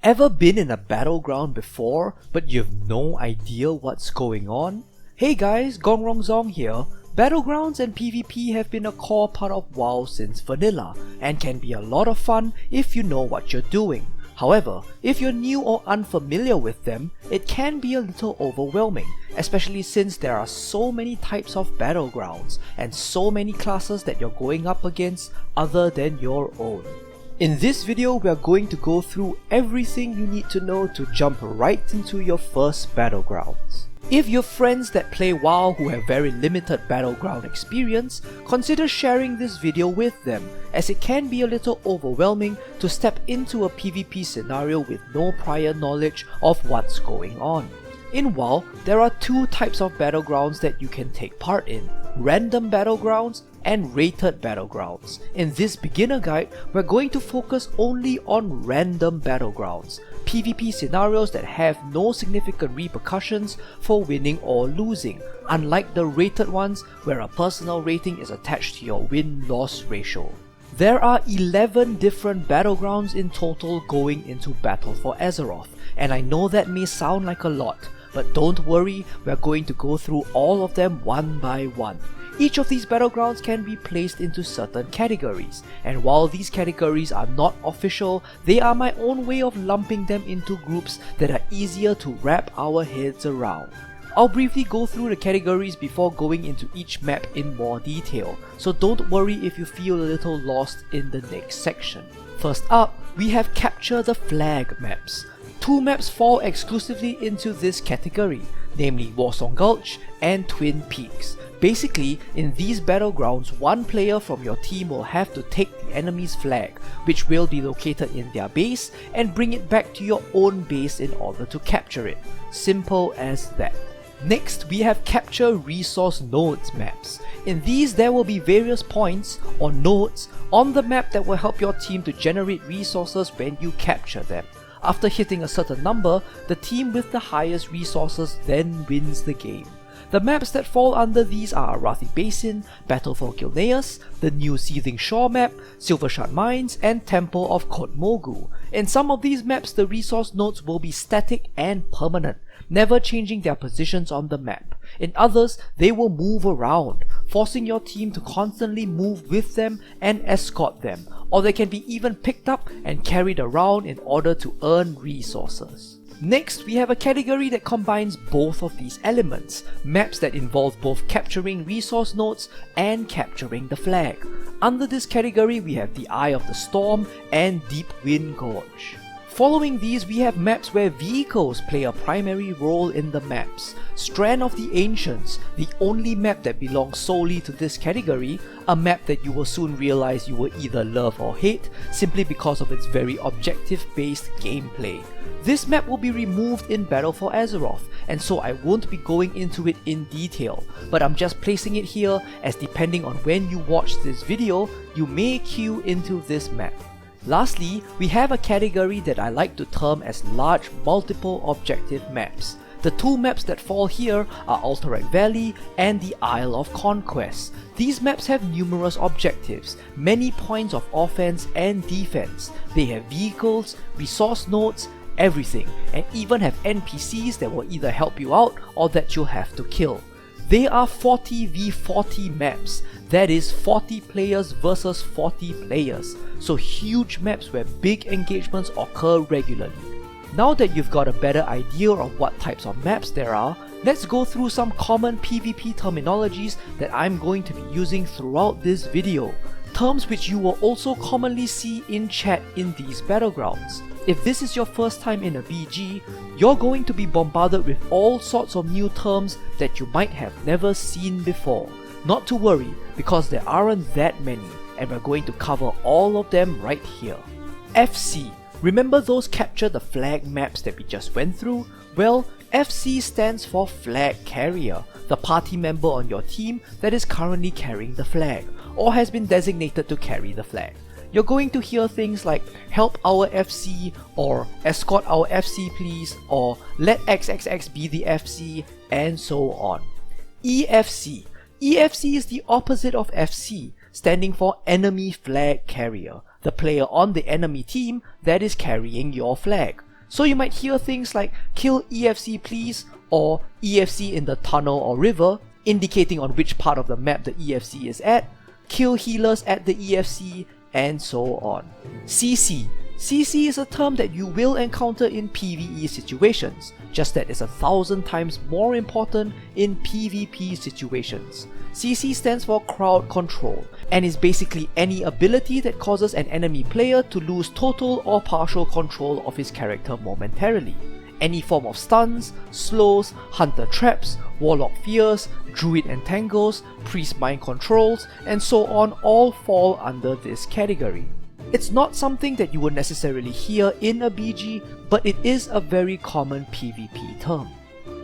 Ever been in a battleground before, but you've no idea what's going on? Hey guys, Gongrongzong here. Battlegrounds and PvP have been a core part of WoW since vanilla, and can be a lot of fun if you know what you're doing. However, if you're new or unfamiliar with them, it can be a little overwhelming, especially since there are so many types of battlegrounds, and so many classes that you're going up against other than your own. In this video, we are going to go through everything you need to know to jump right into your first battlegrounds. If you have friends that play WoW who have very limited battleground experience, consider sharing this video with them, as it can be a little overwhelming to step into a PvP scenario with no prior knowledge of what's going on. In WoW, there are two types of battlegrounds that you can take part in: random battlegrounds and rated battlegrounds. In this beginner guide, we're going to focus only on random battlegrounds, PvP scenarios that have no significant repercussions for winning or losing, unlike the rated ones where a personal rating is attached to your win-loss ratio. There are 11 different battlegrounds in total going into Battle for Azeroth, and I know that may sound like a lot, but don't worry, we're going to go through all of them one by one. Each of these battlegrounds can be placed into certain categories, and while these categories are not official, they are my own way of lumping them into groups that are easier to wrap our heads around. I'll briefly go through the categories before going into each map in more detail, so don't worry if you feel a little lost in the next section. First up, we have Capture the Flag maps. Two maps fall exclusively into this category, namely Warsong Gulch and Twin Peaks. Basically, in these battlegrounds, one player from your team will have to take the enemy's flag, which will be located in their base, and bring it back to your own base in order to capture it. Simple as that. Next, we have Capture Resource Nodes maps. In these, there will be various points or nodes on the map that will help your team to generate resources when you capture them. After hitting a certain number, the team with the highest resources then wins the game. The maps that fall under these are Arathi Basin, Battle for Gilneas, the new Seething Shore map, Silvershard Mines, and Temple of Kot Mogu. In some of these maps, the resource nodes will be static and permanent, never changing their positions on the map. In others, they will move around, forcing your team to constantly move with them and escort them, or they can be even picked up and carried around in order to earn resources. Next, we have a category that combines both of these elements, maps that involve both capturing resource nodes and capturing the flag. Under this category, we have the Eye of the Storm and Deep Wind Gorge. Following these, we have maps where vehicles play a primary role in the maps. Strand of the Ancients, the only map that belongs solely to this category, a map that you will soon realize you will either love or hate simply because of its very objective-based gameplay. This map will be removed in Battle for Azeroth, and so I won't be going into it in detail, but I'm just placing it here as depending on when you watch this video, you may queue into this map. Lastly, we have a category that I like to term as large multiple objective maps. The two maps that fall here are Alterac Valley and the Isle of Conquest. These maps have numerous objectives, many points of offense and defense. They have vehicles, resource nodes, everything, and even have NPCs that will either help you out or that you'll have to kill. They are 40v40 maps, that is 40 players versus 40 players, so huge maps where big engagements occur regularly. Now that you've got a better idea of what types of maps there are, let's go through some common PvP terminologies that I'm going to be using throughout this video, terms which you will also commonly see in chat in these battlegrounds. If this is your first time in a BG, you're going to be bombarded with all sorts of new terms that you might have never seen before. Not to worry, because there aren't that many, and we're going to cover all of them right here. FC. Remember those Capture the Flag maps that we just went through? Well, FC stands for Flag Carrier, the party member on your team that is currently carrying the flag, or has been designated to carry the flag. You're going to hear things like help our FC, or escort our FC please, or let XXX be the FC, and so on. EFC. EFC is the opposite of FC, standing for Enemy Flag Carrier, the player on the enemy team that is carrying your flag. So you might hear things like kill EFC please or EFC in the tunnel or river, indicating on which part of the map the EFC is at, kill healers at the EFC, and so on. CC. CC is a term that you will encounter in PvE situations, just that it's 1,000 times more important in PvP situations. CC stands for crowd control, and is basically any ability that causes an enemy player to lose total or partial control of his character momentarily. Any form of stuns, slows, hunter traps, warlock fears, druid entangles, priest mind controls, and so on all fall under this category. It's not something that you would necessarily hear in a BG, but it is a very common PvP term.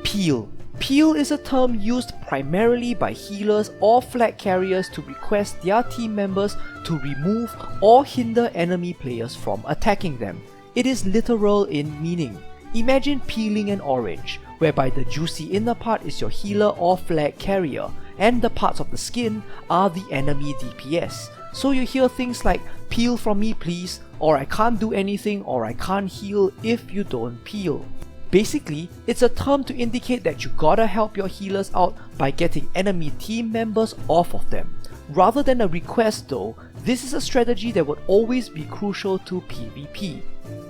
Peel. Peel is a term used primarily by healers or flag carriers to request their team members to remove or hinder enemy players from attacking them. It is literal in meaning. Imagine peeling an orange, whereby the juicy inner part is your healer or flag carrier, and the parts of the skin are the enemy DPS. So you hear things like, peel from me please, or I can't do anything, or I can't heal if you don't peel. Basically, it's a term to indicate that you gotta help your healers out by getting enemy team members off of them. Rather than a request though, this is a strategy that would always be crucial to PvP.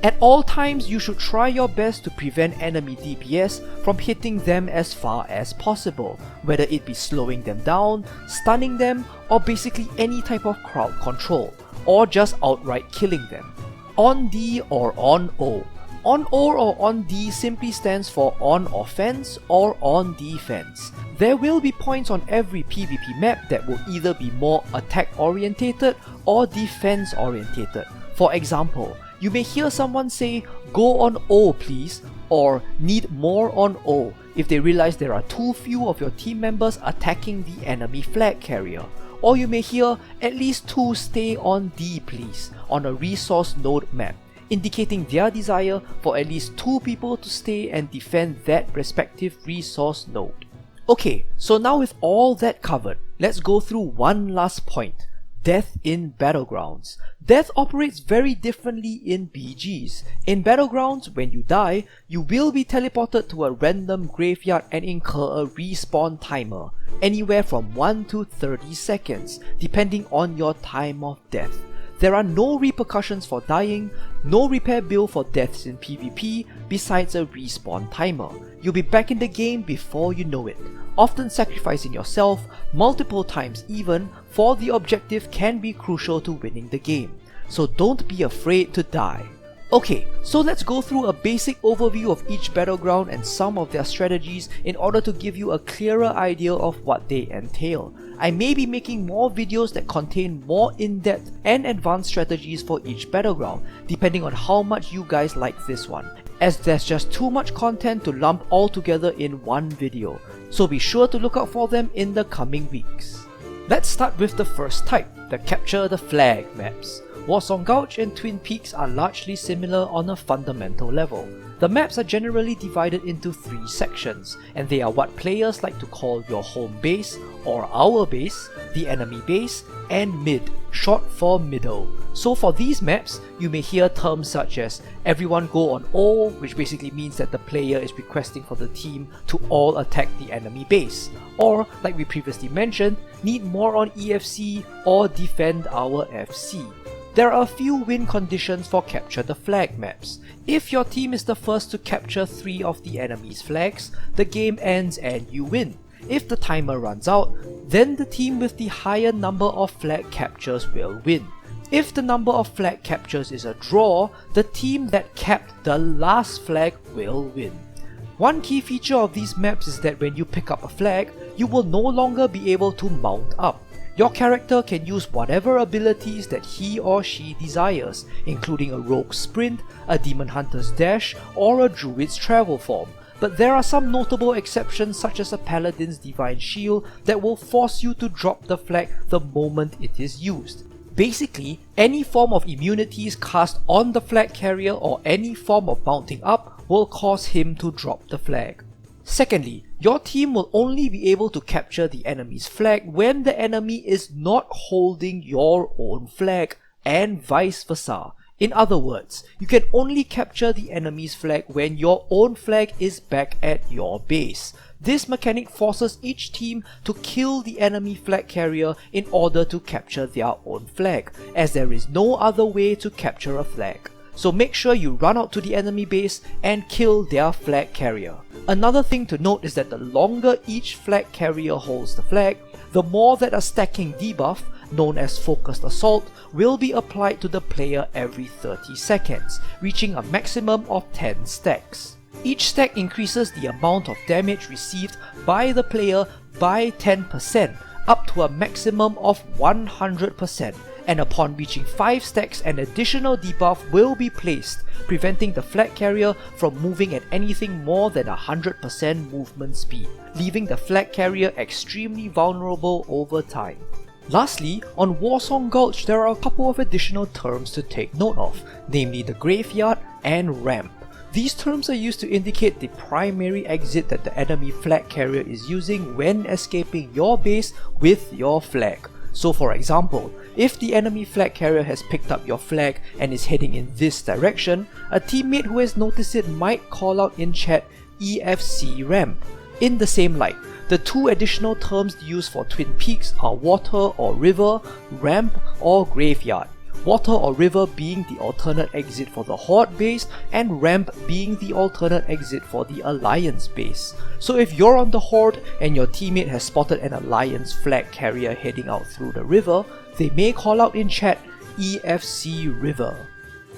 At all times, you should try your best to prevent enemy DPS from hitting them as far as possible, whether it be slowing them down, stunning them, or basically any type of crowd control, or just outright killing them. On D or on O. On O or on D simply stands for on offense or on defense. There will be points on every PvP map that will either be more attack orientated or defense orientated. For example, you may hear someone say, go on O please, or need more on O if they realize there are too few of your team members attacking the enemy flag carrier. Or you may hear, at least 2 stay on D please, on a resource node map, indicating their desire for at least 2 people to stay and defend that respective resource node. Okay, so now with all that covered, let's go through one last point. Death in Battlegrounds. Death operates very differently in BGs. In Battlegrounds, when you die, you will be teleported to a random graveyard and incur a respawn timer, anywhere from 1 to 30 seconds, depending on your time of death. There are no repercussions for dying, no repair bill for deaths in PvP besides a respawn timer. You'll be back in the game before you know it. Often sacrificing yourself, multiple times even, for the objective can be crucial to winning the game. So don't be afraid to die. Okay, so let's go through a basic overview of each battleground and some of their strategies in order to give you a clearer idea of what they entail. I may be making more videos that contain more in-depth and advanced strategies for each battleground, depending on how much you guys like this one, as there's just too much content to lump all together in one video, so be sure to look out for them in the coming weeks. Let's start with the first type, the Capture the Flag maps. Warsong Gulch and Twin Peaks are largely similar on a fundamental level. The maps are generally divided into 3 sections, and they are what players like to call your home base, or our base, the enemy base, and mid, short for middle. So for these maps, you may hear terms such as everyone go on O, which basically means that the player is requesting for the team to all attack the enemy base, or like we previously mentioned, need more on EFC or defend our FC. There are a few win conditions for Capture the Flag maps. If your team is the first to capture 3 of the enemy's flags, the game ends and you win. If the timer runs out, then the team with the higher number of flag captures will win. If the number of flag captures is a draw, the team that capped the last flag will win. One key feature of these maps is that when you pick up a flag, you will no longer be able to mount up. Your character can use whatever abilities that he or she desires, including a rogue's sprint, a demon hunter's dash, or a druid's travel form. But there are some notable exceptions such as a paladin's divine shield that will force you to drop the flag the moment it is used. Basically, any form of immunities cast on the flag carrier or any form of mounting up will cause him to drop the flag. Secondly, your team will only be able to capture the enemy's flag when the enemy is not holding your own flag, and vice versa. In other words, you can only capture the enemy's flag when your own flag is back at your base. This mechanic forces each team to kill the enemy flag carrier in order to capture their own flag, as there is no other way to capture a flag. So make sure you run out to the enemy base and kill their flag carrier. Another thing to note is that the longer each flag carrier holds the flag, the more that a stacking debuff, known as Focused Assault, will be applied to the player every 30 seconds, reaching a maximum of 10 stacks. Each stack increases the amount of damage received by the player by 10%, up to a maximum of 100%, and upon reaching 5 stacks an additional debuff will be placed, preventing the flag carrier from moving at anything more than 100% movement speed, leaving the flag carrier extremely vulnerable over time. Lastly, on Warsong Gulch there are a couple of additional terms to take note of, namely the Graveyard and Ramp. These terms are used to indicate the primary exit that the enemy flag carrier is using when escaping your base with your flag. So for example, if the enemy flag carrier has picked up your flag and is heading in this direction, a teammate who has noticed it might call out in chat EFC Ramp. In the same light, the two additional terms used for Twin Peaks are Water or River, Ramp or Graveyard. Water or River being the alternate exit for the Horde base, and Ramp being the alternate exit for the Alliance base. So if you're on the Horde and your teammate has spotted an Alliance flag carrier heading out through the river, they may call out in chat EFC River.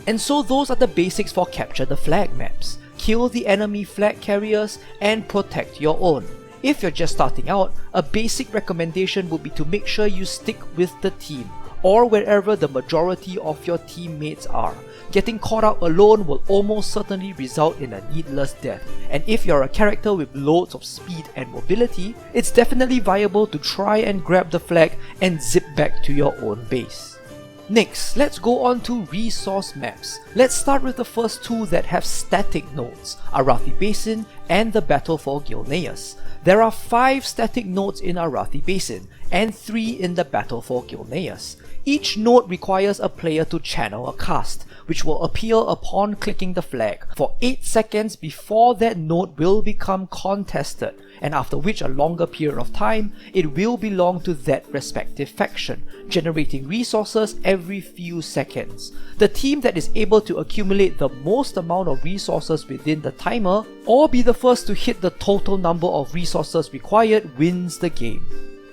And so those are the basics for Capture the Flag maps. Kill the enemy flag carriers and protect your own. If you're just starting out, a basic recommendation would be to make sure you stick with the team, or wherever the majority of your teammates are. Getting caught out alone will almost certainly result in a needless death, and if you're a character with loads of speed and mobility, it's definitely viable to try and grab the flag and zip back to your own base. Next, let's go on to resource maps. Let's start with the first two that have static nodes, Arathi Basin and the Battle for Gilneas. There are 5 static nodes in Arathi Basin, and 3 in the Battle for Gilneas. Each node requires a player to channel a cast, which will appear upon clicking the flag, for 8 seconds before that node will become contested, and after which a longer period of time, it will belong to that respective faction, generating resources every few seconds. The team that is able to accumulate the most amount of resources within the timer, or be the first to hit the total number of resources required, wins the game.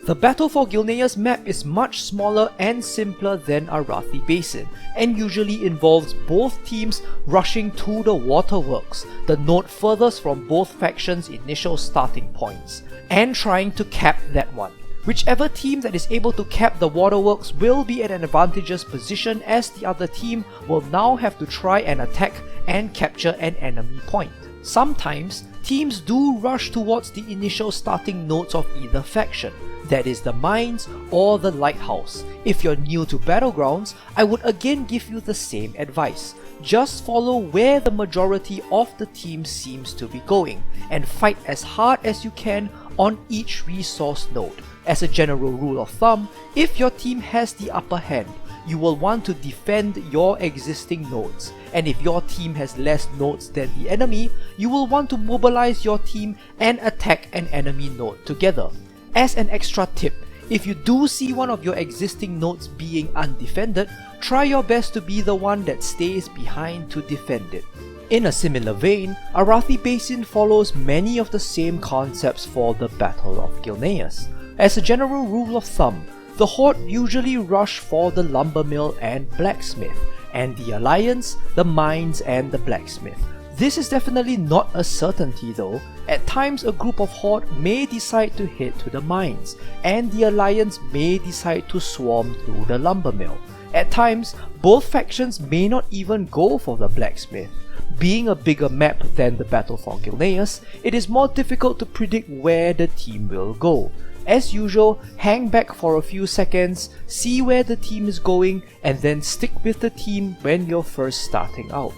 The Battle for Gilneas map is much smaller and simpler than Arathi Basin, and usually involves both teams rushing to the waterworks, the node furthest from both factions' initial starting points, and trying to cap that one. Whichever team that is able to cap the waterworks will be at an advantageous position, as the other team will now have to try and attack and capture an enemy point. Sometimes, teams do rush towards the initial starting nodes of either faction, that is the mines or the lighthouse. If you're new to Battlegrounds, I would again give you the same advice. Just follow where the majority of the team seems to be going, and fight as hard as you can on each resource node. As a general rule of thumb, if your team has the upper hand, you will want to defend your existing nodes, and if your team has less nodes than the enemy, you will want to mobilize your team and attack an enemy node together. As an extra tip, if you do see one of your existing nodes being undefended, try your best to be the one that stays behind to defend it. In a similar vein, Arathi Basin follows many of the same concepts for the Battle of Gilneas. As a general rule of thumb, the Horde usually rush for the lumber mill and blacksmith, and the Alliance, the mines and the blacksmith. This is definitely not a certainty though. At times a group of Horde may decide to head to the mines, and the Alliance may decide to swarm through the lumber mill. At times, both factions may not even go for the blacksmith. Being a bigger map than the Battle for Gilneas, it is more difficult to predict where the team will go. As usual, hang back for a few seconds, see where the team is going, and then stick with the team when you're first starting out.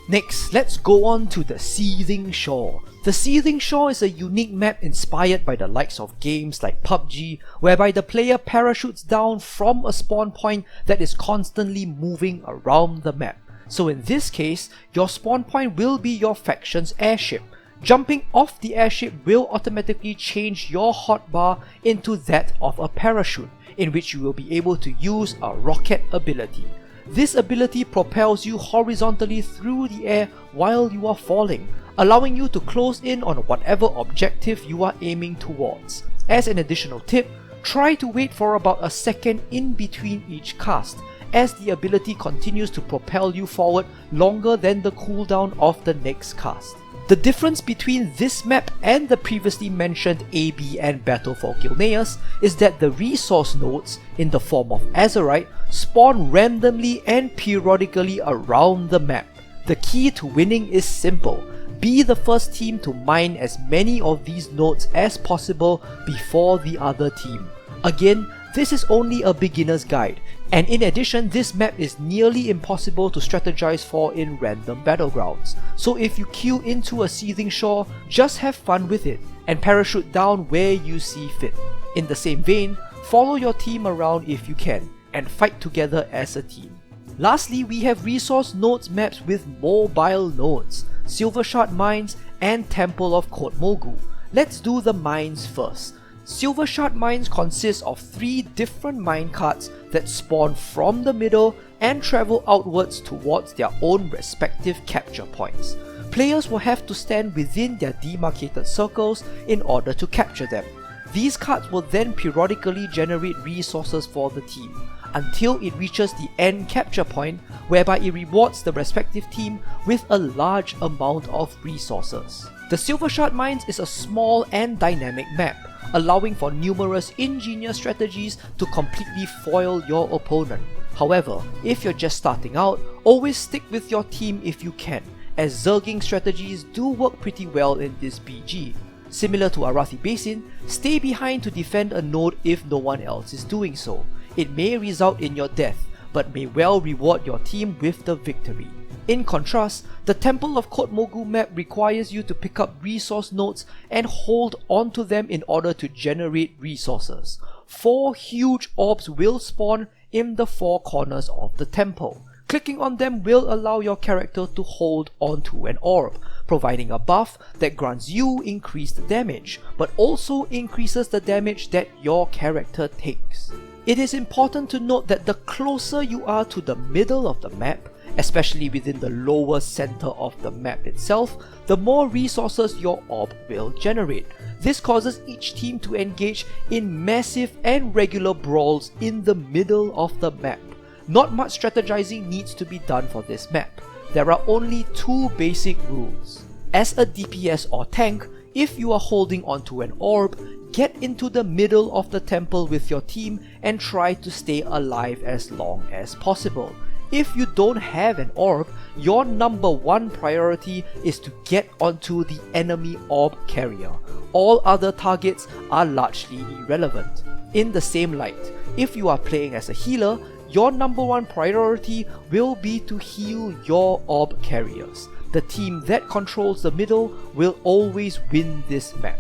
Next, let's go on to the Seething Shore. The Seething Shore is a unique map inspired by the likes of games like PUBG, whereby the player parachutes down from a spawn point that is constantly moving around the map. So in this case, your spawn point will be your faction's airship. Jumping off the airship will automatically change your hotbar into that of a parachute, in which you will be able to use a rocket ability. This ability propels you horizontally through the air while you are falling, allowing you to close in on whatever objective you are aiming towards. As an additional tip, try to wait for about a second in between each cast, as the ability continues to propel you forward longer than the cooldown of the next cast. The difference between this map and the previously mentioned AB and Battle for Gilneas is that the resource nodes, in the form of Azerite, spawn randomly and periodically around the map. The key to winning is simple: be the first team to mine as many of these nodes as possible before the other team. Again, this is only a beginner's guide, and in addition, this map is nearly impossible to strategize for in random battlegrounds. So if you queue into a seething shore, just have fun with it and parachute down where you see fit. In the same vein, follow your team around if you can, and fight together as a team. Lastly, we have resource nodes maps with mobile nodes, Silvershard Mines and Temple of Kot Mogu. Let's do the mines first. Silvershard Mines consists of 3 different minecarts that spawn from the middle and travel outwards towards their own respective capture points. Players will have to stand within their demarcated circles in order to capture them. These carts will then periodically generate resources for the team, until it reaches the end capture point, whereby it rewards the respective team with a large amount of resources. The Silvershard Mines is a small and dynamic map, allowing for numerous ingenious strategies to completely foil your opponent. However, if you're just starting out, always stick with your team if you can, as zerging strategies do work pretty well in this BG. Similar to Arathi Basin, stay behind to defend a node if no one else is doing so. It may result in your death, but may well reward your team with the victory. In contrast, the Temple of Kot Mogu map requires you to pick up resource nodes and hold onto them in order to generate resources. 4 huge orbs will spawn in the 4 corners of the temple. Clicking on them will allow your character to hold onto an orb, providing a buff that grants you increased damage, but also increases the damage that your character takes. It is important to note that the closer you are to the middle of the map, especially within the lower center of the map itself, the more resources your orb will generate. This causes each team to engage in massive and regular brawls in the middle of the map. Not much strategizing needs to be done for this map. There are only 2 basic rules. As a DPS or tank, if you are holding onto an orb, get into the middle of the temple with your team and try to stay alive as long as possible. If you don't have an orb, your number 1 priority is to get onto the enemy orb carrier. All other targets are largely irrelevant. In the same light, if you are playing as a healer, your number 1 priority will be to heal your orb carriers. The team that controls the middle will always win this map.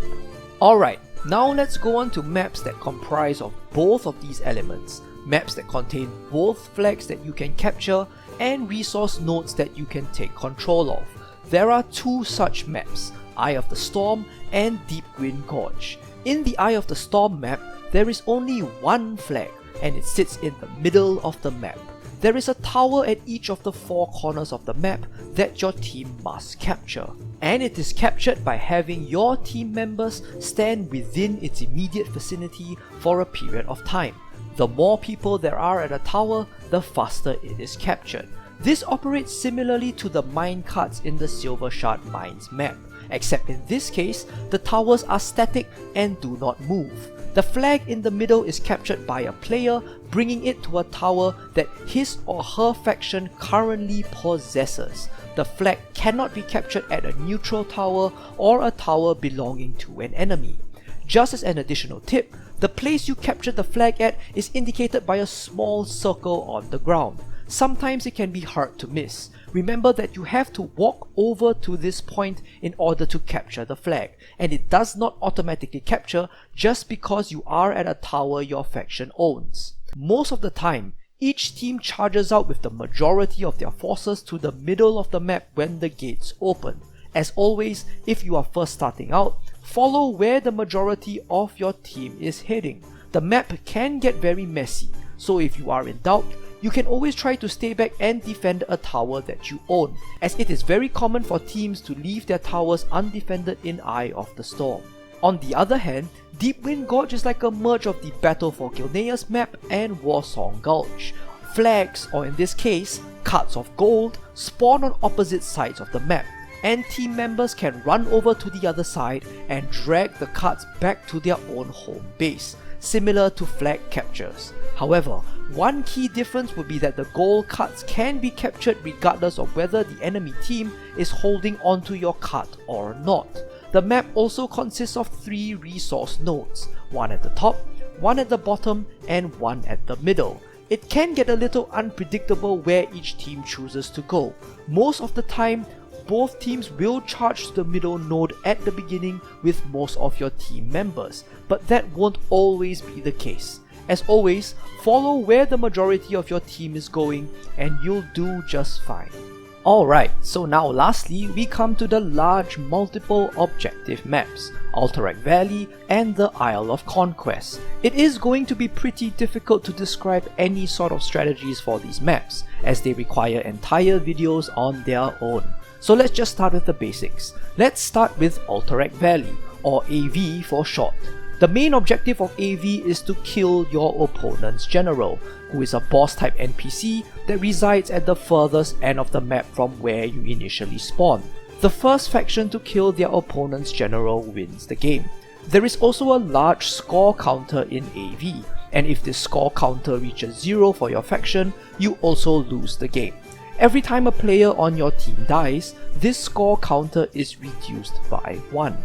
Alright, now let's go on to maps that comprise of both of these elements. Maps that contain both flags that you can capture and resource nodes that you can take control of. There are 2 such maps, Eye of the Storm and Deep Green Gorge. In the Eye of the Storm map, there is only 1 flag, and it sits in the middle of the map. There is a tower at each of the 4 corners of the map that your team must capture, and it is captured by having your team members stand within its immediate vicinity for a period of time. The more people there are at a tower, the faster it is captured. This operates similarly to the minecarts in the Silvershard Mines map, except in this case, the towers are static and do not move. The flag in the middle is captured by a player, bringing it to a tower that his or her faction currently possesses. The flag cannot be captured at a neutral tower or a tower belonging to an enemy. Just as an additional tip, the place you capture the flag at is indicated by a small circle on the ground. Sometimes it can be hard to miss. Remember that you have to walk over to this point in order to capture the flag, and it does not automatically capture just because you are at a tower your faction owns. Most of the time, Each team charges out with the majority of their forces to the middle of the map when the gates open. As always, if you are first starting out, follow where the majority of your team is heading. The map can get very messy, so if you are in doubt, you can always try to stay back and defend a tower that you own, as it is very common for teams to leave their towers undefended in Eye of the Storm. On the other hand, Deepwind Gorge is like a merge of the Battle for Gilneas map and Warsong Gulch. Flags, or in this case, cards of gold, spawn on opposite sides of the map, and team members can run over to the other side and drag the cards back to their own home base, similar to flag captures. However, one key difference would be that the gold cards can be captured regardless of whether the enemy team is holding onto your card or not. The map also consists of 3 resource nodes, one at the top, one at the bottom, and one at the middle. It can get a little unpredictable where each team chooses to go. Most of the time, both teams will charge to the middle node at the beginning with most of your team members, but that won't always be the case. As always, follow where the majority of your team is going and you'll do just fine. Alright, so now lastly we come to the large multiple objective maps, Alterac Valley and the Isle of Conquest. It is going to be pretty difficult to describe any sort of strategies for these maps, as they require entire videos on their own. So let's just start with the basics. Let's start with Alterac Valley, or AV for short. The main objective of AV is to kill your opponent's general, who is a boss type NPC that resides at the furthest end of the map from where you initially spawn. The first faction to kill their opponent's general wins the game. There is also a large score counter in AV, and if this score counter reaches 0 for your faction, you also lose the game. Every time a player on your team dies, this score counter is reduced by 1.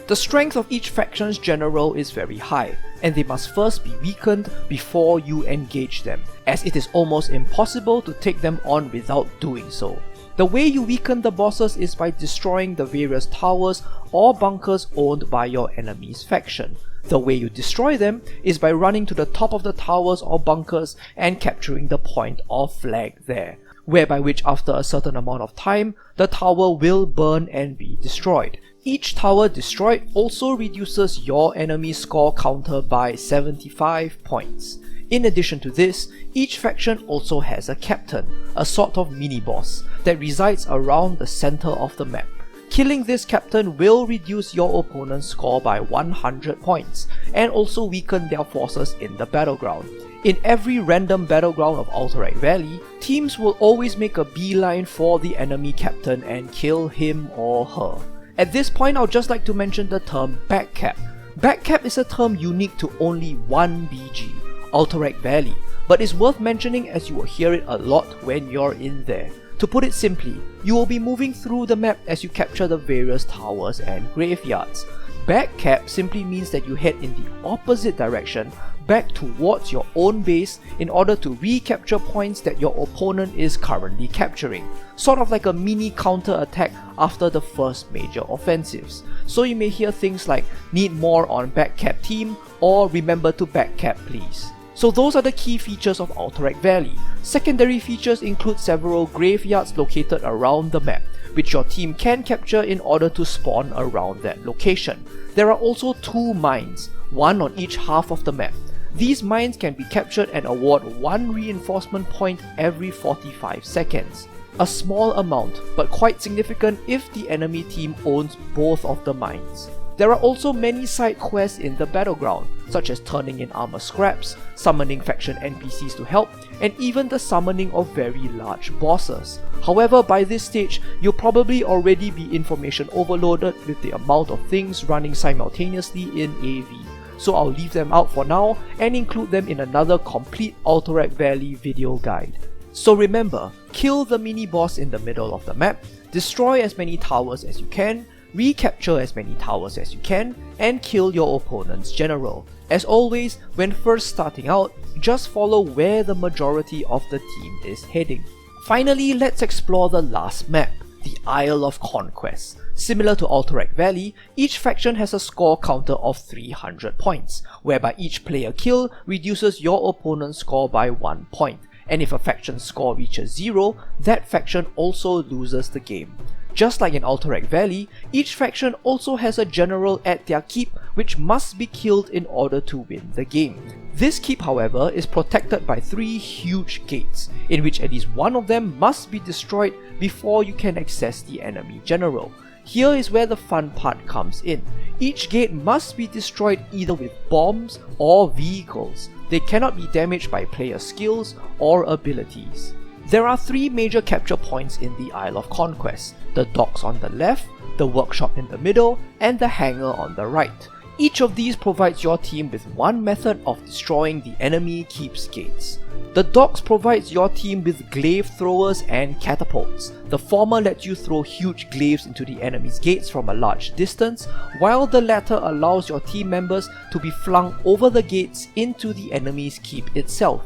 The strength of each faction's general is very high, and they must first be weakened before you engage them, as it is almost impossible to take them on without doing so. The way you weaken the bosses is by destroying the various towers or bunkers owned by your enemy's faction. The way you destroy them is by running to the top of the towers or bunkers and capturing the point or flag there, whereby which after a certain amount of time, the tower will burn and be destroyed. Each tower destroyed also reduces your enemy's score counter by 75 points. In addition to this, each faction also has a captain, a sort of mini-boss, that resides around the center of the map. Killing this captain will reduce your opponent's score by 100 points, and also weaken their forces in the battleground. In every random battleground of Alterac Valley, teams will always make a beeline for the enemy captain and kill him or her. At this point, I'd just like to mention the term backcap. Backcap is a term unique to only one BG, Alterac Valley, but is worth mentioning as you will hear it a lot when you're in there. To put it simply, you will be moving through the map as you capture the various towers and graveyards. Backcap simply means that you head in the opposite direction back towards your own base in order to recapture points that your opponent is currently capturing, sort of like a mini counter attack after the first major offensives. So you may hear things like "need more on backcap team" or "remember to backcap please." So those are the key features of Alterac Valley. Secondary features include several graveyards located around the map, which your team can capture in order to spawn around that location. There are also 2 mines, one on each half of the map. These mines can be captured and award 1 reinforcement point every 45 seconds. A small amount, but quite significant if the enemy team owns both of the mines. There are also many side quests in the battleground, such as turning in armor scraps, summoning faction NPCs to help, and even the summoning of very large bosses. However, by this stage, you'll probably already be information overloaded with the amount of things running simultaneously in AV. So I'll leave them out for now and include them in another complete Alterac Valley video guide. So remember, kill the mini-boss in the middle of the map, destroy as many towers as you can, recapture as many towers as you can, and kill your opponent's general. As always, when first starting out, just follow where the majority of the team is heading. Finally, let's explore the last map, the Isle of Conquest. Similar to Alterac Valley, each faction has a score counter of 300 points, whereby each player kill reduces your opponent's score by 1 point, and if a faction's score reaches 0, that faction also loses the game. Just like in Alterac Valley, each faction also has a general at their keep which must be killed in order to win the game. This keep, however, is protected by 3 huge gates, in which at least one of them must be destroyed before you can access the enemy general. Here is where the fun part comes in. Each gate must be destroyed either with bombs or vehicles. They cannot be damaged by player skills or abilities. There are 3 major capture points in the Isle of Conquest: the docks on the left, the workshop in the middle, and the hangar on the right. Each of these provides your team with one method of destroying the enemy keep's gates. The docks provides your team with glaive throwers and catapults. The former lets you throw huge glaives into the enemy's gates from a large distance, while the latter allows your team members to be flung over the gates into the enemy's keep itself.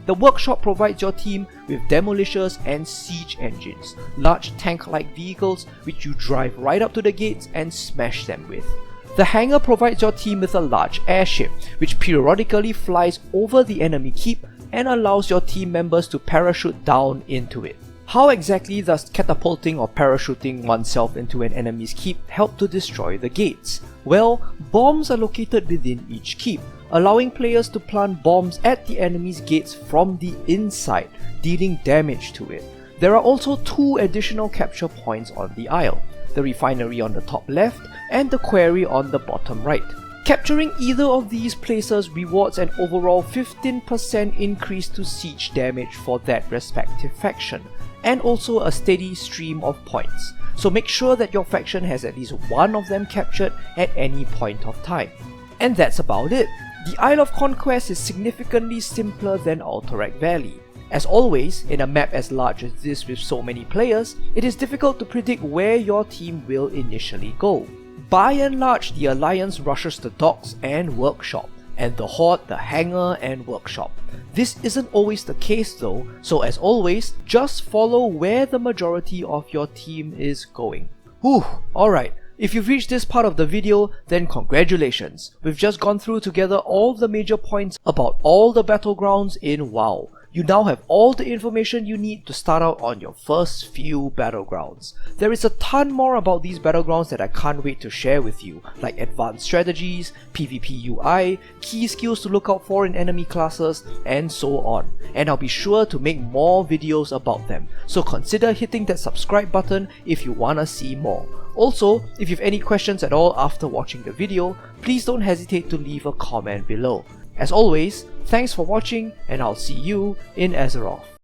The workshop provides your team with demolishers and siege engines, large tank-like vehicles which you drive right up to the gates and smash them with. The hangar provides your team with a large airship, which periodically flies over the enemy keep and allows your team members to parachute down into it. How exactly does catapulting or parachuting oneself into an enemy's keep help to destroy the gates? Well, bombs are located within each keep, allowing players to plant bombs at the enemy's gates from the inside, dealing damage to it. There are also 2 additional capture points on the Isle: the refinery on the top left and the quarry on the bottom right. Capturing either of these places rewards an overall 15% increase to siege damage for that respective faction, and also a steady stream of points. So make sure that your faction has at least one of them captured at any point of time. And that's about it. The Isle of Conquest is significantly simpler than Alterac Valley. As always, in a map as large as this with so many players, it is difficult to predict where your team will initially go. By and large, the Alliance rushes the docks and workshop, and the Horde the hangar and workshop. This isn't always the case though, so as always, just follow where the majority of your team is going. Whew, alright. If you've reached this part of the video, then congratulations! We've just gone through together all the major points about all the battlegrounds in WoW. You now have all the information you need to start out on your first few battlegrounds. There is a ton more about these battlegrounds that I can't wait to share with you, like advanced strategies, PvP UI, key skills to look out for in enemy classes, and so on. And I'll be sure to make more videos about them, so consider hitting that subscribe button if you wanna see more. Also, if you have any questions at all after watching the video, please don't hesitate to leave a comment below. As always, thanks for watching, and I'll see you in Azeroth.